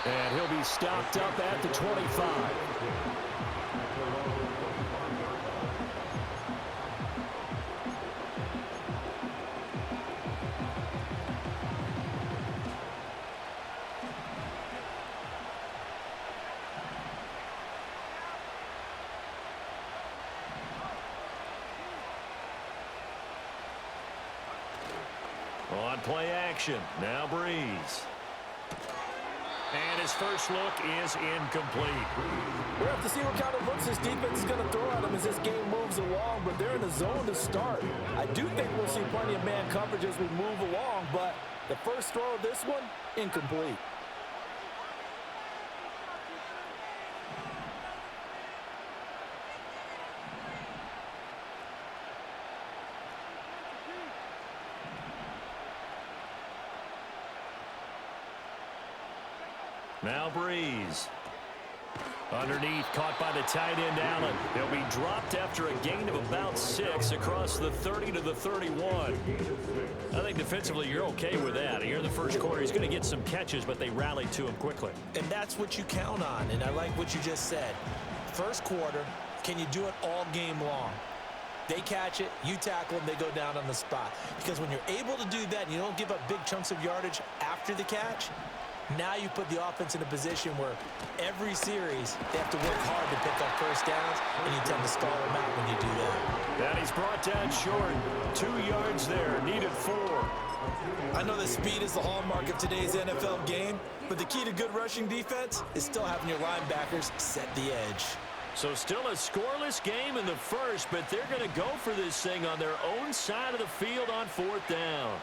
And he'll be stopped up at the 25. On play action, now Breeze. And his first look is incomplete. We'll have to see what kind of looks this defense is going to throw at him as this game moves along, but they're in the zone to start. I do think we'll see plenty of man coverage as we move along, but the first throw of this one, incomplete. Now Breeze. Underneath, caught by the tight end, Allen. He'll be dropped after a gain of about 6 across the 30 to the 31. I think defensively you're okay with that. Here in the first quarter, he's going to get some catches, but they rallied to him quickly. And that's what you count on, and I like what you just said. First quarter, can you do it all game long? They catch it, you tackle them, they go down on the spot. Because when you're able to do that and you don't give up big chunks of yardage after the catch, now you put the offense in a position where every series they have to work hard to pick up first downs, and you tend to stall them out when you do that. And he's brought down short. 2 yards there, needed 4. I know that speed is the hallmark of today's NFL game, but the key to good rushing defense is still having your linebackers set the edge. So still a scoreless game in the first, but they're going to go for this thing on their own side of the field on 4th down.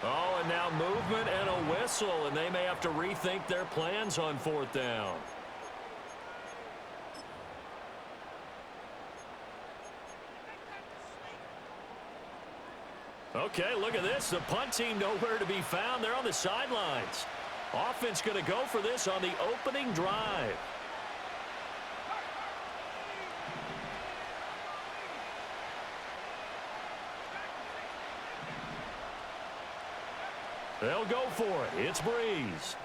Oh, and now movement and a whistle, and they may have to rethink their plans on 4th down. Okay, look at this. The punt team nowhere to be found. They're on the sidelines. Offense going to go for this on the opening drive. They'll go for it. It's Breeze.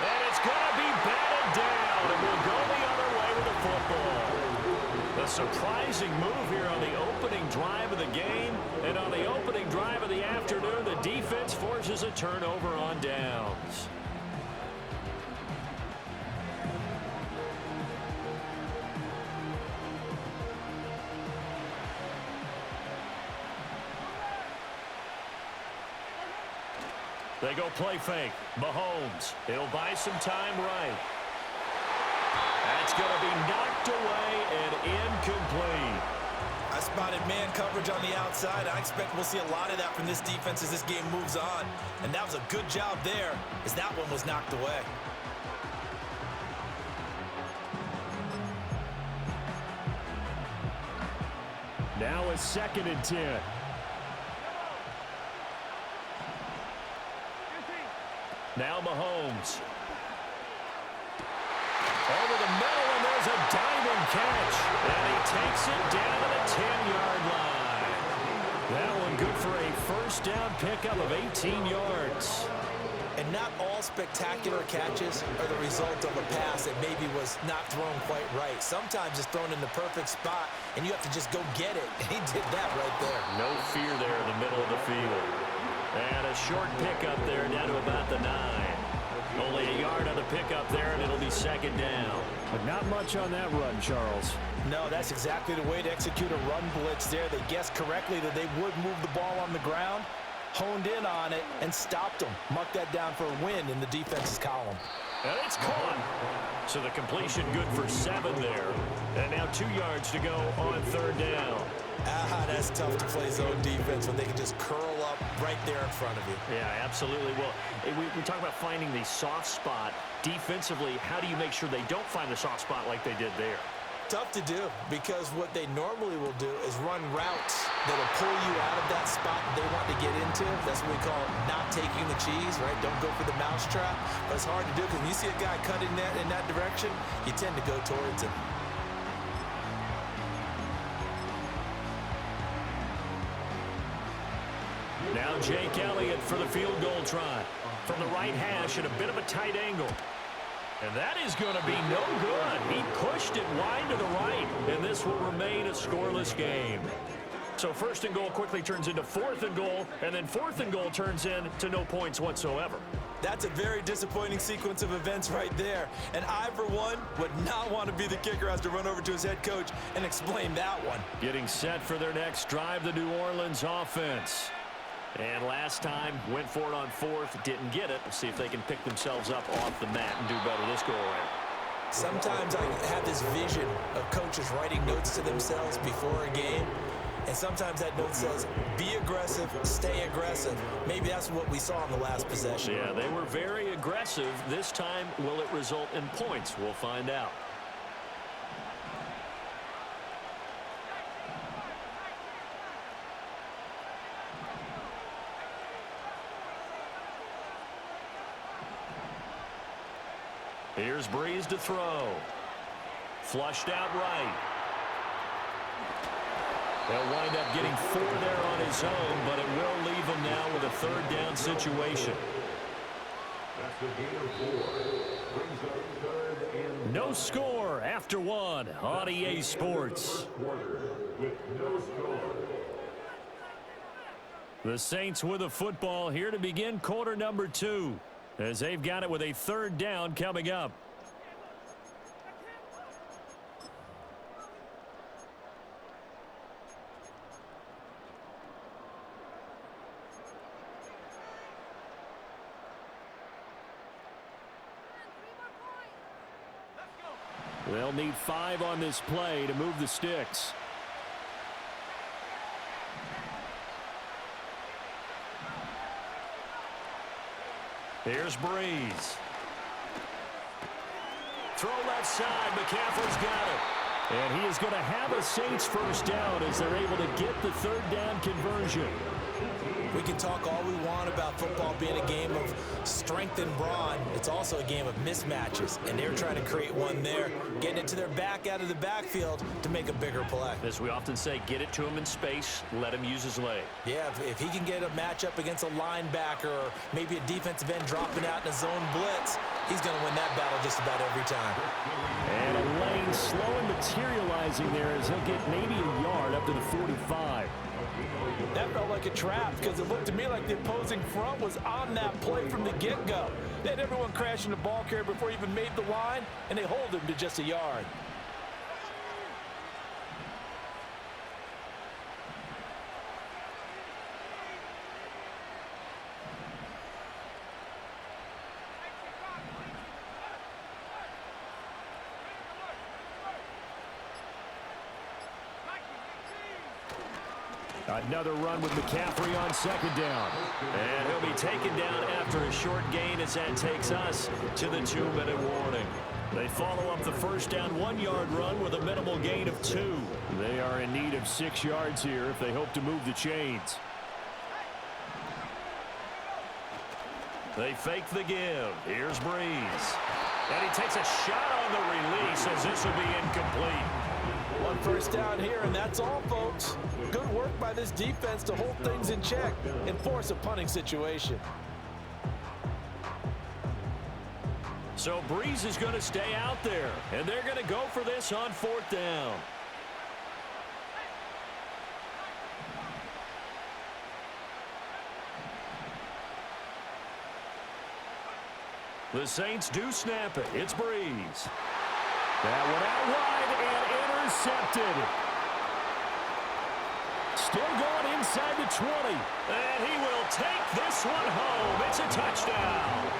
And it's going to be batted down, and we'll go the other way with the football. A surprising move here on the opening drive of the game, and on the opening drive of the afternoon, the defense forces a turnover on downs. They go play fake. Mahomes. He'll buy some time right. That's going to be knocked away and incomplete. I spotted man coverage on the outside. I expect we'll see a lot of that from this defense as this game moves on. And that was a good job there as that one was knocked away. Now a 2nd and 10. Now Mahomes. Over the middle, and there's a diving catch. And he takes it down to the 10-yard line. That one good for a first down pickup of 18 yards. And not all spectacular catches are the result of a pass that maybe was not thrown quite right. Sometimes it's thrown in the perfect spot, and you have to just go get it. And he did that right there. No fear there in the middle of the field. And a short pickup there down to about the 9. Only a yard on the pickup there, and it'll be 2nd down. But not much on that run, Charles. No, that's exactly the way to execute a run blitz there. They guessed correctly that they would move the ball on the ground, honed in on it, and stopped them. Marked that down for a win in the defense's column. And it's caught. So the completion good for 7 there. And now 2 yards to go on 3rd down. That's tough to play zone defense when they can just curl up right there in front of you. Yeah, absolutely. Well, we talk about finding the soft spot. Defensively, how do you make sure they don't find the soft spot like they did there? Tough to do, because what they normally will do is run routes that will pull you out of that spot they want to get into. That's what we call not taking the cheese, right? Don't go for the mousetrap. But it's hard to do because when you see a guy cutting in that direction, you tend to go towards him. Now Jake Elliott for the field goal try. From the right hash at a bit of a tight angle. And that is going to be no good. He pushed it wide to the right, and this will remain a scoreless game. So first and goal quickly turns into fourth and goal, and then fourth and goal turns into no points whatsoever. That's a very disappointing sequence of events right there. And I, for one, would not want to be the kicker who has to run over to his head coach and explain that one. Getting set for their next drive, the New Orleans offense. And last time, went for it on fourth, didn't get it. We'll see if they can pick themselves up off the mat and do better this go-around. Sometimes I have this vision of coaches writing notes to themselves before a game. And sometimes that note says, be aggressive, stay aggressive. Maybe that's what we saw in the last possession. Yeah, they were very aggressive. This time, will it result in points? We'll find out. Here's Breeze to throw. Flushed out right. He'll wind up getting 4 there on his own, but it will leave him now with a third down situation. No score after 1 on EA Sports. The Saints with a football here to begin quarter number 2, as they've got it with a third down coming up. They'll need 5 on this play to move the sticks. Here's Breeze. Throw left side. McCaffrey's got it. And he is going to have a Saints first down as they're able to get the third down conversion. We can talk all we want about football being a game of strength and brawn. It's also a game of mismatches, and they're trying to create one there, getting it to their back out of the backfield to make a bigger play. As we often say, get it to him in space, let him use his leg. Yeah, if he can get a matchup against a linebacker or maybe a defensive end dropping out in a zone blitz, he's going to win that battle just about every time. And a lane slow and materializing there as he'll get maybe a yard up to the 45. That felt like a trap because it looked to me like the opposing front was on that play from the get-go. They had everyone crashing the ball carrier before he even made the line, and they hold him to just a yard. Another run with McCaffrey on second down. And he'll be taken down after a short gain as that takes us to the 2-minute warning. They follow up the first down 1-yard run with a minimal gain of 2. They are in need of 6 yards here if they hope to move the chains. They fake the give. Here's Breeze. And he takes a shot on the release as this will be incomplete. One first down here, and that's all, folks. Good work by this defense to hold things in check and force a punting situation. So Breeze is going to stay out there, and they're going to go for this on 4th down. The Saints do snap it. It's Breeze. That one out wide and intercepted. Still going inside the 20. And he will take this one home. It's a touchdown.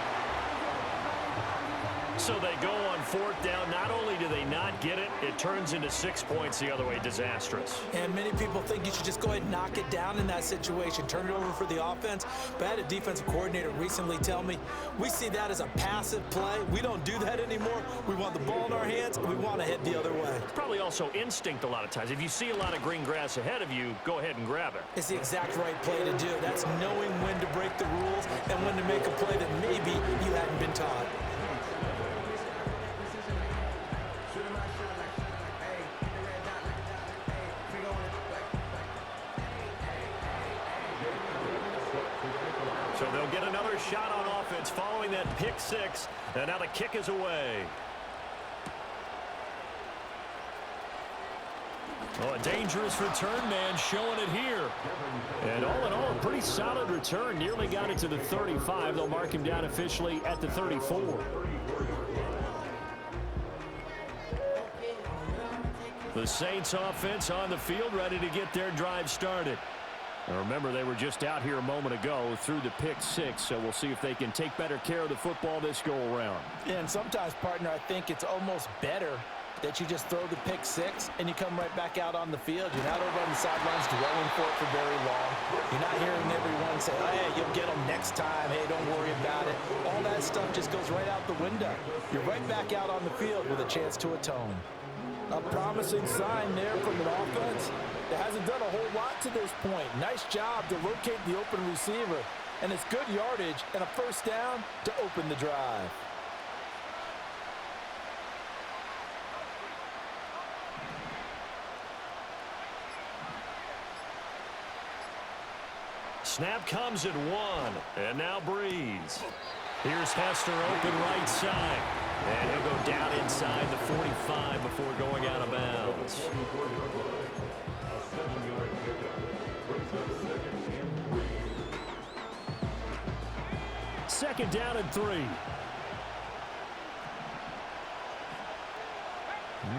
So they go on 4th down. Not only do they not get it, it turns into 6 points the other way. Disastrous. And many people think you should just go ahead and knock it down in that situation. Turn it over for the offense. But I had a defensive coordinator recently tell me, we see that as a passive play. We don't do that anymore. We want the ball in our hands, and we want to head the other way. It's probably also instinct a lot of times. If you see a lot of green grass ahead of you, go ahead and grab it. It's the exact right play to do. That's knowing when to break the rules and when to make a play that maybe you hadn't been taught. another shot on offense following that pick six. And now the kick is away. Oh, a dangerous return man showing it here. And all in all, a pretty solid return. Nearly got it to the 35. They'll mark him down officially at the 34. The Saints offense on the field, ready to get their drive started. Now remember, they were just out here a moment ago through the pick six, so we'll see if they can take better care of the football this go-around. Yeah, and sometimes, partner, I think it's almost better that you just throw the pick six and you come right back out on the field. You're not over on the sidelines dwelling for it for very long. You're not hearing everyone say, oh, yeah, you'll get them next time. Hey, don't worry about it. All that stuff just goes right out the window. You're right back out on the field with a chance to atone. A promising sign there from an offense that hasn't done a whole lot to this point. Nice job to locate the open receiver. And it's good yardage and a first down to open the drive. Snap comes at one. And now Breeze. Here's Hester open right side. And he'll go down inside the 45 before going out of bounds. Second down and 3.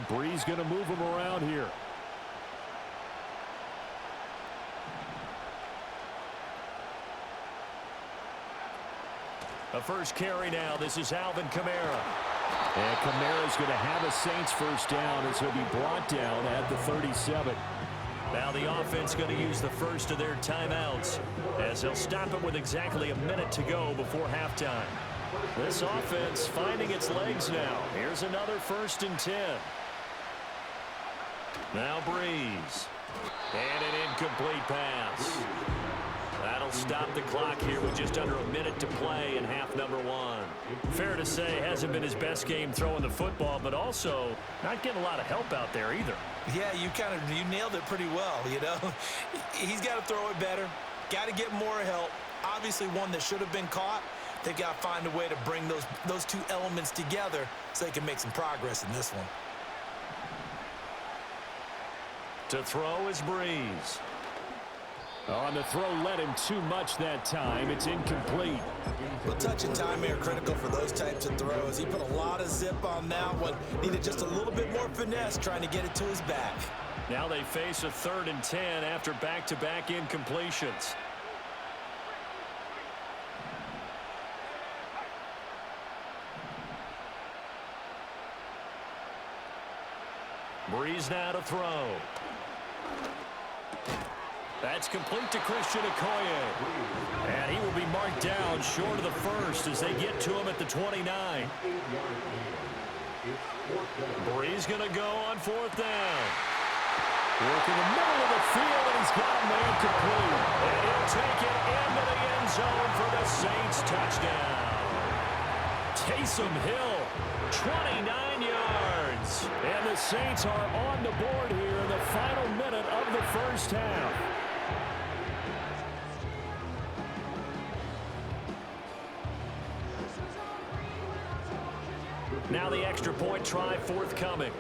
Breeze going to move him around here. The first carry now. This is Alvin Kamara. And Kamara's going to have a Saints first down as he'll be brought down at the 37. Now the offense going to use the first of their timeouts as they'll stop it with exactly a minute to go before halftime. This offense finding its legs now. Here's another 1st and 10. Now Breeze. And an incomplete pass. That'll stop the clock here with just under a minute to play in half number 1. Fair to say, hasn't been his best game throwing the football, but also not getting a lot of help out there either. Yeah, you nailed it pretty well, you know. He's got to throw it better. Got to get more help. Obviously one that should have been caught. They've got to find a way to bring those two elements together so they can make some progress in this one. To throw is Breeze. Oh, and the throw led him too much that time. It's incomplete. Well, touch and time are critical for those types of throws. He put a lot of zip on that one. Needed just a little bit more finesse trying to get it to his back. Now they face a 3rd and 10 after back-to-back incompletions. Breeze now to throw. That's complete to Christian Okoye. And he will be marked down short of the first as they get to him at the 29. Breeze going to go on 4th down. Work in the middle of the field, and he's got a man complete. And he'll take it into the end zone for the Saints touchdown. Taysom Hill, 29 yards. And the Saints are on the board here in the final minute of the first half. Now the extra point try forthcoming.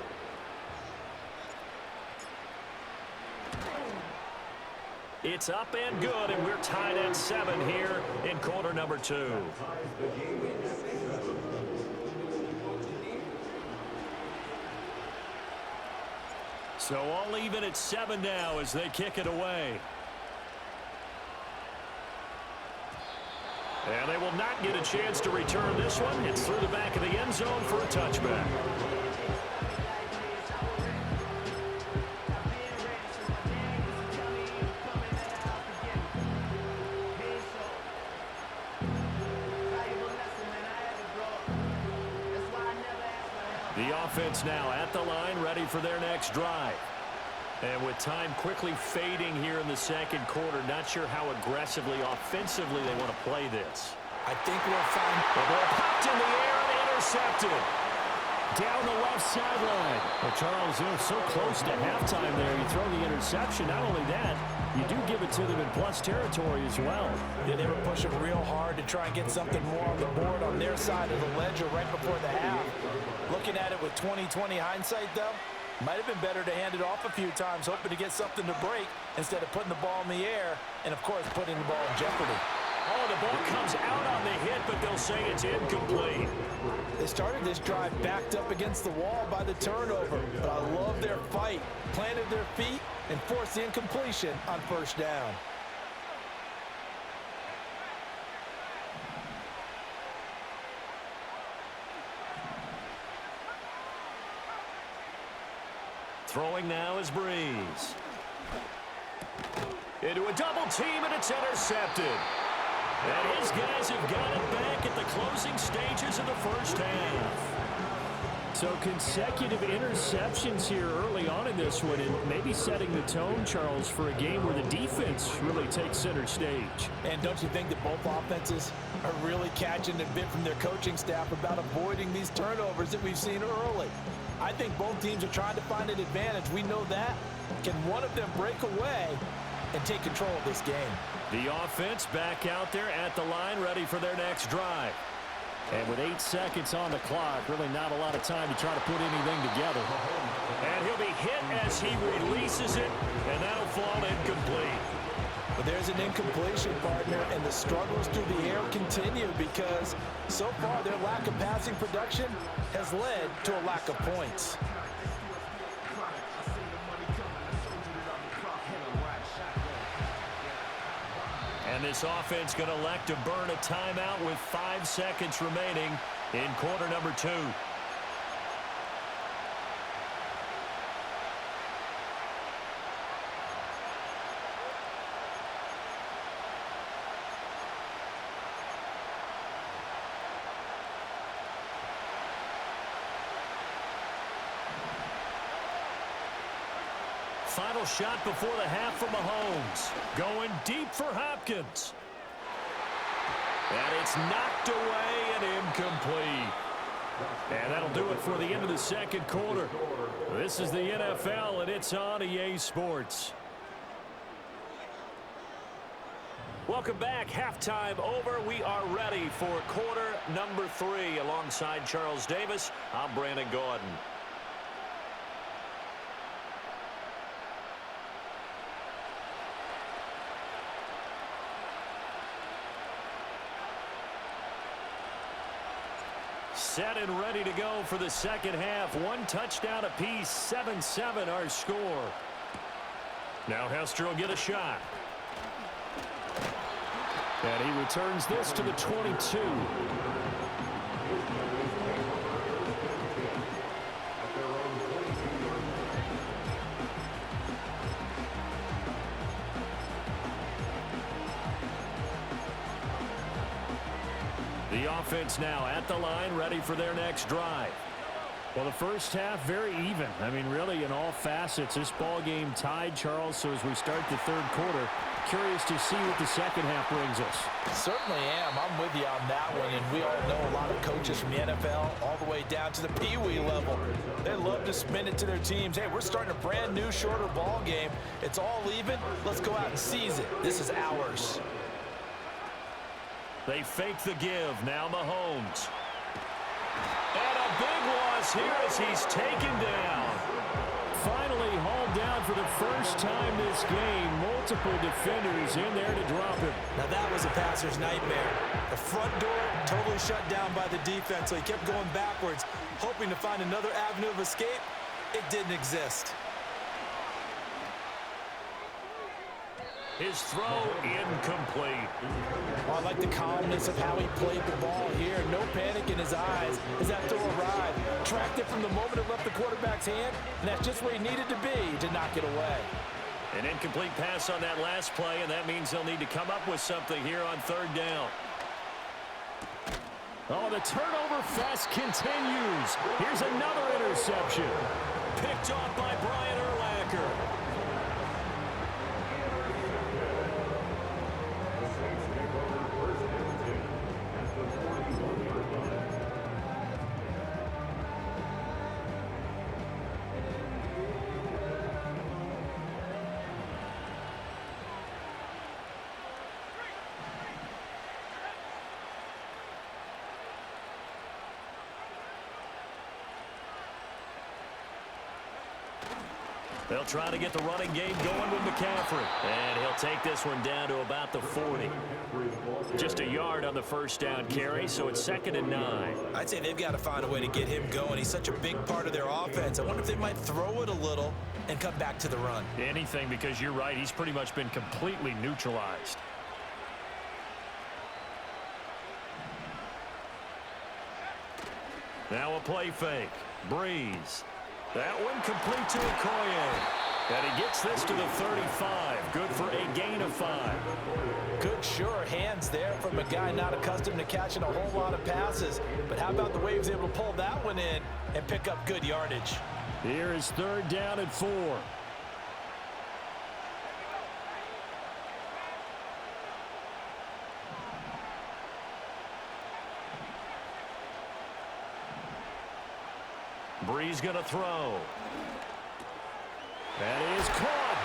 It's up and good, and we're tied at 7 here in quarter number 2. So all even at 7 now as they kick it away. And they will not get a chance to return this one. It's through the back of the end zone for a touchback. The offense now at the line, ready for their next drive. And with time quickly fading here in the second quarter, not sure how aggressively, offensively they want to play this. I think we'll find... The ball popped in the air and intercepted. Down the left sideline. Well, Charles, they're so close to halftime there. You throw the interception. Not only that, you do give it to them in plus territory as well. Yeah, they were pushing real hard to try and get something more on the board on their side of the ledger right before the half. Looking at it with 20/20 hindsight, though, might have been better to hand it off a few times, hoping to get something to break instead of putting the ball in the air and, of course, putting the ball in jeopardy. Oh, the ball comes out on the hit, but they'll say it's incomplete. They started this drive backed up against the wall by the turnover, but I love their fight. Planted their feet and forced the incompletion on first down. Throwing now is Breeze. Into a double team, and it's intercepted. And his guys have got it back at the closing stages of the first half. So consecutive interceptions here early on in this one, and maybe setting the tone, Charles, for a game where the defense really takes center stage. And don't you think that both offenses are really catching a bit from their coaching staff about avoiding these turnovers that we've seen early? I think both teams are trying to find an advantage. We know that. Can one of them break away and take control of this game? The offense back out there at the line, ready for their next drive. And with 8 seconds on the clock, really not a lot of time to try to put anything together. And he'll be hit as he releases it, and that'll fall incomplete. But there's an incompletion, partner, and the struggles through the air continue because so far their lack of passing production has led to a lack of points. And this offense going to elect to burn a timeout with 5 seconds remaining in quarter number 2. Final shot before the half for Mahomes. Going deep for Hopkins. And it's knocked away and incomplete. And that'll do it for the end of the second quarter. This is the NFL, and it's on EA Sports. Welcome back. Halftime over. We are ready for quarter number 3. Alongside Charles Davis, I'm Brandon Gordon. Set and ready to go for the second half. 1 touchdown apiece, 7-7 our score. Now Hester will get a shot. And he returns this to the 22. The offense now at the line, ready for their next drive. Well, the first half, very even. I mean, really, in all facets, this ball game tied, Charles. So as we start the third quarter, curious to see what the second half brings us. Certainly am. I'm with you on that one. And we all know a lot of coaches from the NFL all the way down to the Pee-wee level. They love to spin it to their teams. Hey, we're starting a brand new, shorter ball game. It's all even. Let's go out and seize it. This is ours. They fake the give. Now Mahomes. And a big loss here as he's taken down. Finally hauled down for the first time this game. Multiple defenders in there to drop him. Now that was a passer's nightmare. The front door totally shut down by the defense, so he kept going backwards, hoping to find another avenue of escape. It didn't exist. His throw incomplete. Well, I like the calmness of how he played the ball here. No panic in his eyes as that throw arrived. Tracked it from the moment it left the quarterback's hand, and that's just where he needed to be to knock it away. An incomplete pass on that last play, and that means they'll need to come up with something here on third down. Oh, the turnover fest continues. Here's another interception. Picked off by Brian Urlacher. They'll try to get the running game going with McCaffrey. And he'll take this one down to about the 40. Just a yard on the first down carry, so it's 2nd and 9. I'd say they've got to find a way to get him going. He's such a big part of their offense. I wonder if they might throw it a little and come back to the run. Anything, because you're right. He's pretty much been completely neutralized. Now a play fake. Breeze. That one complete to Okoye. And he gets this to the 35. Good for a gain of 5. Good, sure hands there from a guy not accustomed to catching a whole lot of passes. But how about the way he was able to pull that one in and pick up good yardage? Here is 3rd down and 4. Breeze going to throw. That is caught.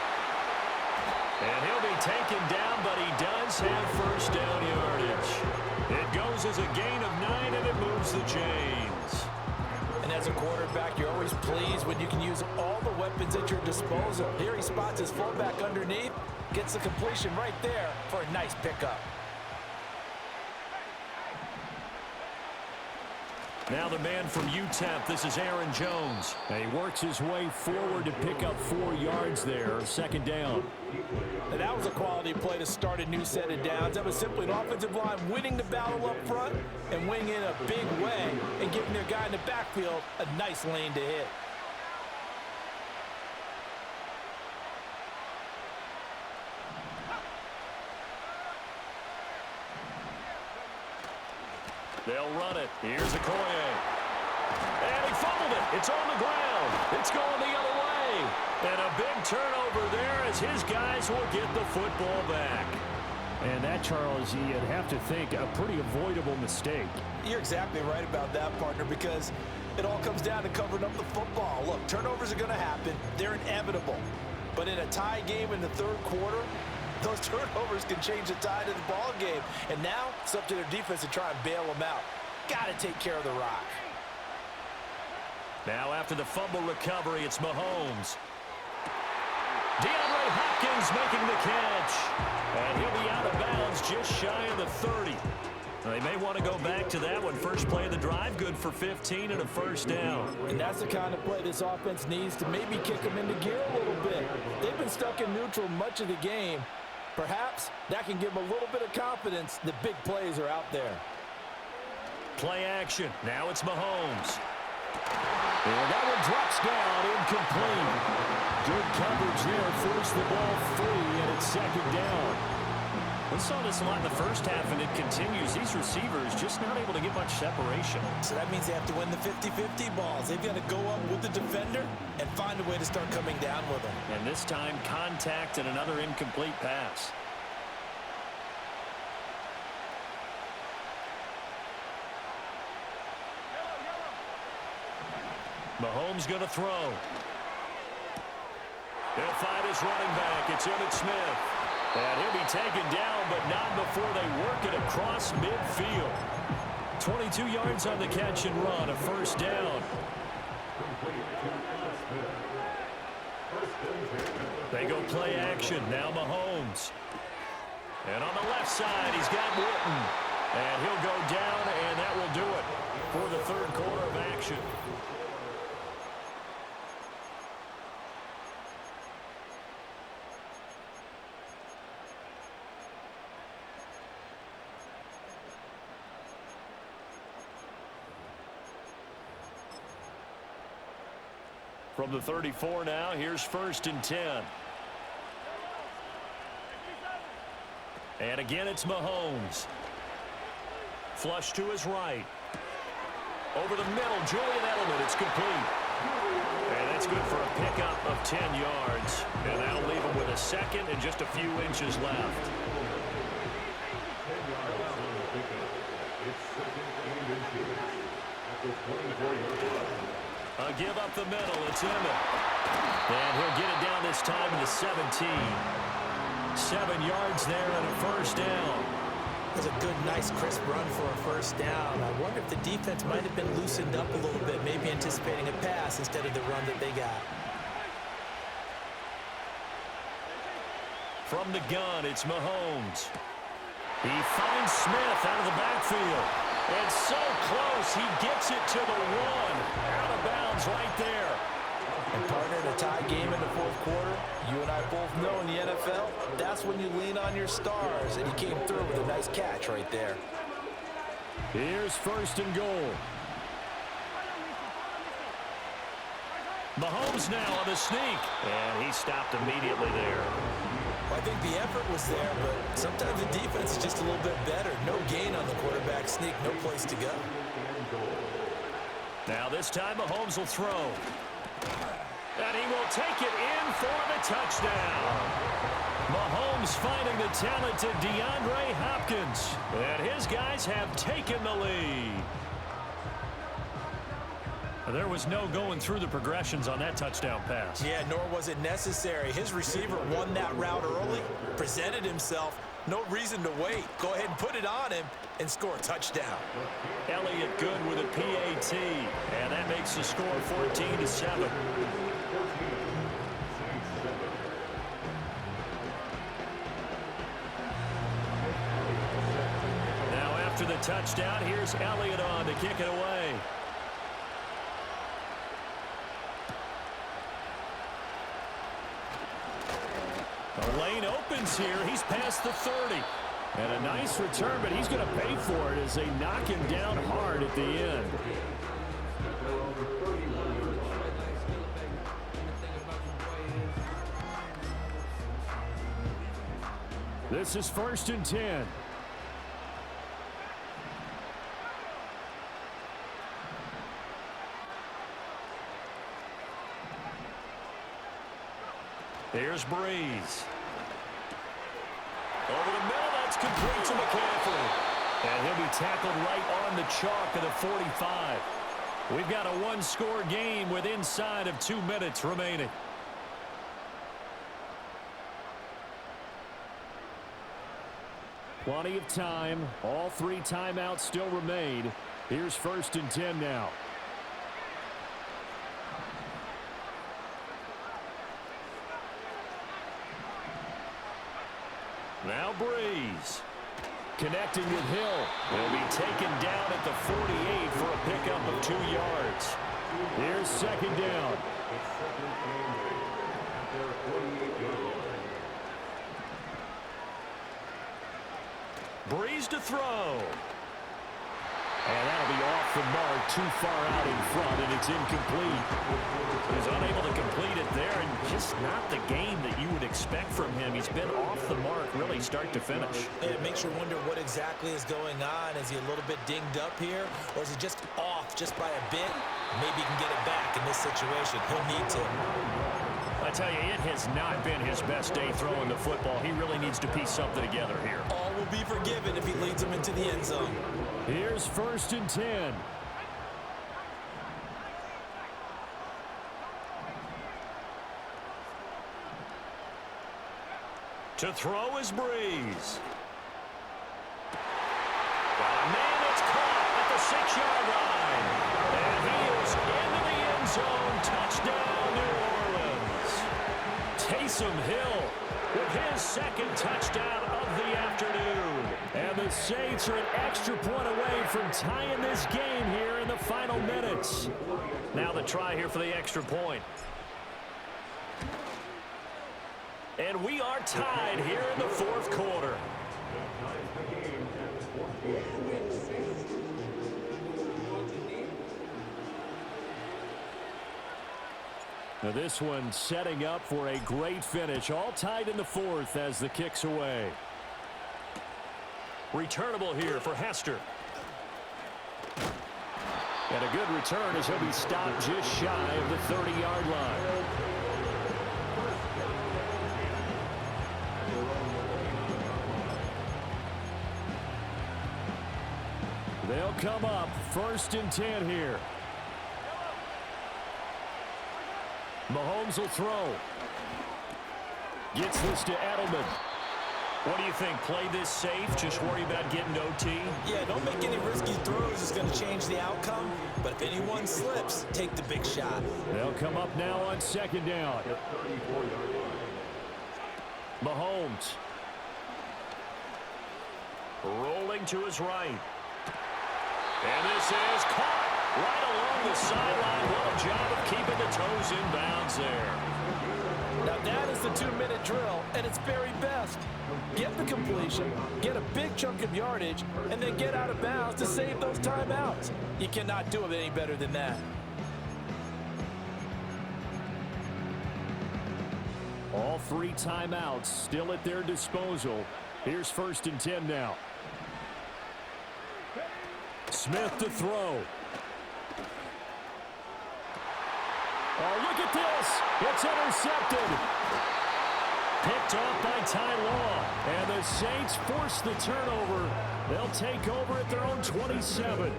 And he'll be taken down, but he does have first down yardage. It goes as a gain of 9, and it moves the chains. And as a quarterback, you're always pleased when you can use all the weapons at your disposal. Here he spots his fullback underneath, gets the completion right there for a nice pickup. Now the man from UTEP, this is Aaron Jones. And he works his way forward to pick up 4 yards there, 2nd down. And that was a quality play to start a new set of downs. That was simply an offensive line winning the battle up front and winning in a big way and giving their guy in the backfield a nice lane to hit. They'll run it. Here's Okoye. And he fumbled it. It's on the ground. It's going the other way. And a big turnover there as his guys will get the football back. And that, Charles, you'd have to think a pretty avoidable mistake. You're exactly right about that, partner, because it all comes down to covering up the football. Look, turnovers are going to happen. They're inevitable. But in a tie game in the 3rd quarter, those turnovers can change the tide of the ball game. And now it's up to their defense to try and bail them out. Got to take care of the rock. Now after the fumble recovery, it's Mahomes. DeAndre Hopkins making the catch. And he'll be out of bounds just shy of the 30. They may want to go back to that one. First play of the drive, good for 15 and a first down. And that's the kind of play this offense needs to maybe kick them into gear a little bit. They've been stuck in neutral much of the game. Perhaps that can give them a little bit of confidence that big plays are out there. Play action. Now it's Mahomes. And that one drops down, incomplete. Good coverage there. Forced the ball free, and it's 2nd down. We saw this a lot in the first half, and it continues. These receivers just not able to get much separation. So that means they have to win the 50-50 balls. They've got to go up with the defender and find a way to start coming down with them. And this time, contact and another incomplete pass. Mahomes going to throw. He'll find his running back. It's Emmitt Smith. And he'll be taken down, but not before they work it across midfield. 22 yards on the catch and run, a first down. They go play action. Now Mahomes. And on the left side, he's got Witten. And he'll go down, and that will do it for the 3rd quarter of action. From the 34 now, here's 1st and 10. And again, it's Mahomes. Flush to his right. Over the middle, Julian Edelman. It's complete. And that's good for a pickup of 10 yards. And that'll leave him with a 2nd and just a few inches left. A give up the middle. It's Emmett. And he'll get it down this time to the 17. 7 yards there and a first down. That's a good, nice, crisp run for a first down. I wonder if the defense might have been loosened up a little bit, maybe anticipating a pass instead of the run that they got. From the gun, it's Mahomes. He finds Smith out of the backfield. And so close, he gets it to the one. Out of bounds right there. And partner, in a tie game in the fourth quarter, you and I both know in the NFL, that's when you lean on your stars. And he came through with a nice catch right there. Here's first and goal. Mahomes now on the sneak. And he stopped immediately there. Well, I think the effort was there, but sometimes the defense is just a little bit better. No gain on the quarterback sneak, no place to go. Now this time Mahomes will throw. And he will take it in for the touchdown. Mahomes finding the talented DeAndre Hopkins. And his guys have taken the lead. There was no going through the progressions on that touchdown pass. Yeah, nor was it necessary. His receiver won that route early, presented himself. No reason to wait. Go ahead and put it on him and score a touchdown. Elliott good with a PAT. And that makes the score 14-7. Now after the touchdown, here's Elliott on to kick it away. The lane opens here. He's past the 30. And a nice return, but he's going to pay for it as they knock him down hard at the end. This is first and 10. Here's Breeze. Over the middle, that's complete to McCaffrey. And he'll be tackled right on the chalk of the 45. We've got a one-score game with inside of 2 minutes remaining. Plenty of time. All 3 timeouts still remain. Here's first and 10 now. Now Breeze. Connecting with Hill. He'll be taken down at the 48 for a pickup of 2 yards. Here's second down. Breeze to throw. And that'll be off the mark, too far out in front, and it's incomplete. He's unable to complete it there, and just not the game that you would expect from him. He's been off the mark really start to finish. It makes you wonder what exactly is going on. Is he a little bit dinged up here, or is he just off just by a bit? Maybe he can get it back in this situation. He'll need to. I tell you, it has not been his best day throwing the football. He really needs to piece something together here. All will be forgiven if he leads them into the end zone. Here's first and 10. To throw is Breeze. Got a man that's caught at the 6-yard line. And he is into the end zone. Touchdown, New Orleans. Taysom Hill with his second touchdown of the afternoon. And the Saints are an extra point away from tying this game here in the final minutes. Now the try here for the extra point. And we are tied here in the fourth quarter. Now this one setting up for a great finish. All tied in the fourth as the kick's away. Returnable here for Hester. And a good return as he'll be stopped just shy of the 30-yard line. They'll come up first and 10 here. Mahomes will throw. Gets this to Edelman. What do you think? Play this safe? Just worry about getting OT? Yeah, don't make any risky throws. It's going to change the outcome. But if anyone slips, take the big shot. They'll come up now on second down. Mahomes. Rolling to his right. And this is caught right along the sideline. What a job of keeping the toes in bounds there. Now that is the 2-minute drill at its very best. Get the completion, get a big chunk of yardage, and then get out of bounds to save those timeouts. You cannot do it any better than that. All 3 timeouts still at their disposal. Here's 1st and 10 now. Smith to throw. Oh, look at this. It's intercepted. Picked off by Ty Law. And the Saints force the turnover. They'll take over at their own 27.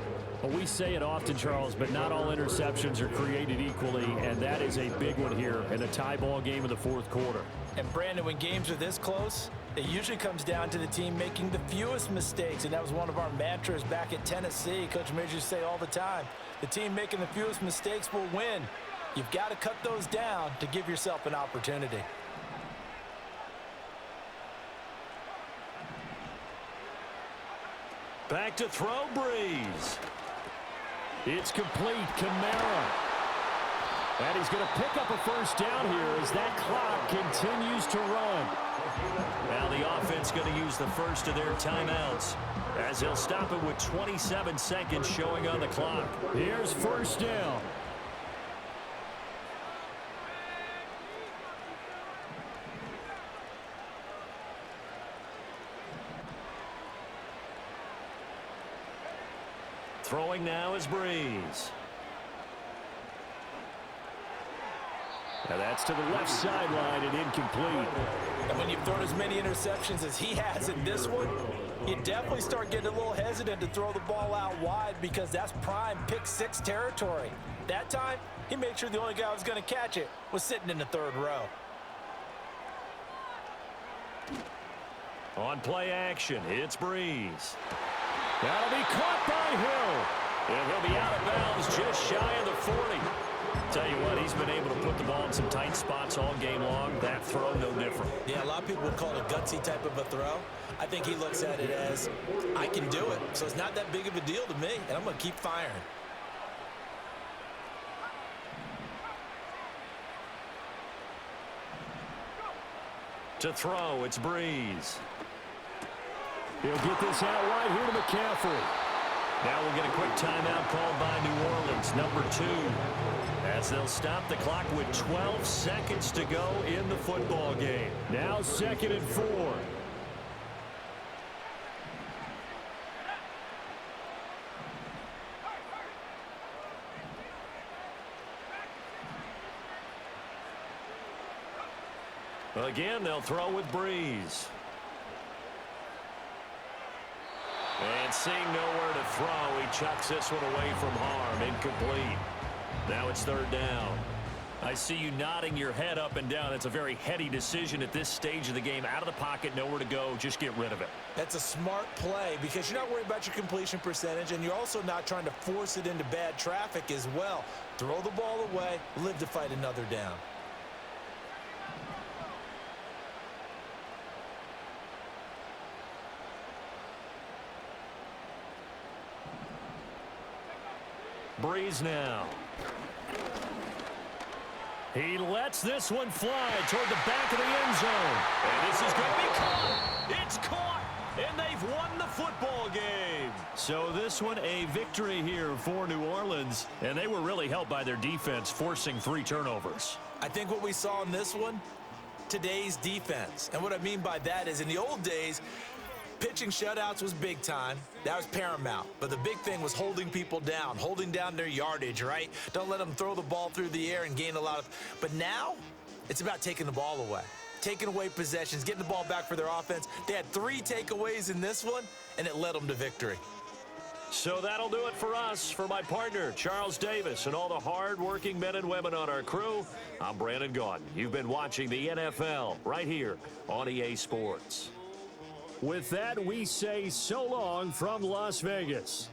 Well, we say it often, Charles, but not all interceptions are created equally, and that is a big one here in a tie ball game in the 4th quarter. And, Brandon, when games are this close, it usually comes down to the team making the fewest mistakes, and that was one of our mantras back at Tennessee. Coach Major used to say all the time, the team making the fewest mistakes will win. You've got to cut those down to give yourself an opportunity. Back to throw, Breeze. It's complete. Kamara. And he's going to pick up a 1st down here as that clock continues to run. Now the offense going to use the first of their timeouts as they'll stop it with 27 seconds showing on the clock. Here's 1st down. Throwing now is Breeze. Now that's to the left sideline and incomplete. And when you've thrown as many interceptions as he has in this one, you definitely start getting a little hesitant to throw the ball out wide because that's prime pick 6 territory. That time, he made sure the only guy who was going to catch it was sitting in the 3rd row. On play action, it's Breeze. That'll be caught by Hill. And he'll be out of bounds just shy of the 40. Tell you what, he's been able to put the ball in some tight spots all game long. That throw, no different. Yeah, a lot of people would call it a gutsy type of a throw. I think he looks at it as, I can do it. So it's not that big of a deal to me, and I'm going to keep firing. To throw, it's Breeze. He'll get this out right here to McCaffrey. Now we'll get a quick timeout called by New Orleans, number 2. As they'll stop the clock with 12 seconds to go in the football game. Now 2nd and 4. Again, they'll throw with Breeze. And seeing nowhere to throw, he chucks this one away from harm. Incomplete. Now it's 3rd down. I see you nodding your head up and down. That's a very heady decision at this stage of the game. Out of the pocket, nowhere to go. Just get rid of it. That's a smart play because you're not worried about your completion percentage, and you're also not trying to force it into bad traffic as well. Throw the ball away, live to fight another down. Breeze now. He lets this one fly toward the back of the end zone. And this is going to be caught. It's caught. And they've won the football game. So this one a victory here for New Orleans. And they were really helped by their defense, forcing 3 turnovers. I think what we saw in this one, today's defense. And what I mean by that is in the old days, pitching shutouts was big time. That was paramount. But the big thing was holding people down, holding down their yardage, right? Don't let them throw the ball through the air and gain a lot of... But now, it's about taking the ball away. Taking away possessions, getting the ball back for their offense. They had 3 takeaways in this one, and it led them to victory. So that'll do it for us. For my partner, Charles Davis, and all the hard-working men and women on our crew, I'm Brandon Gaudin. You've been watching the NFL right here on EA Sports. With that, we say so long from Las Vegas.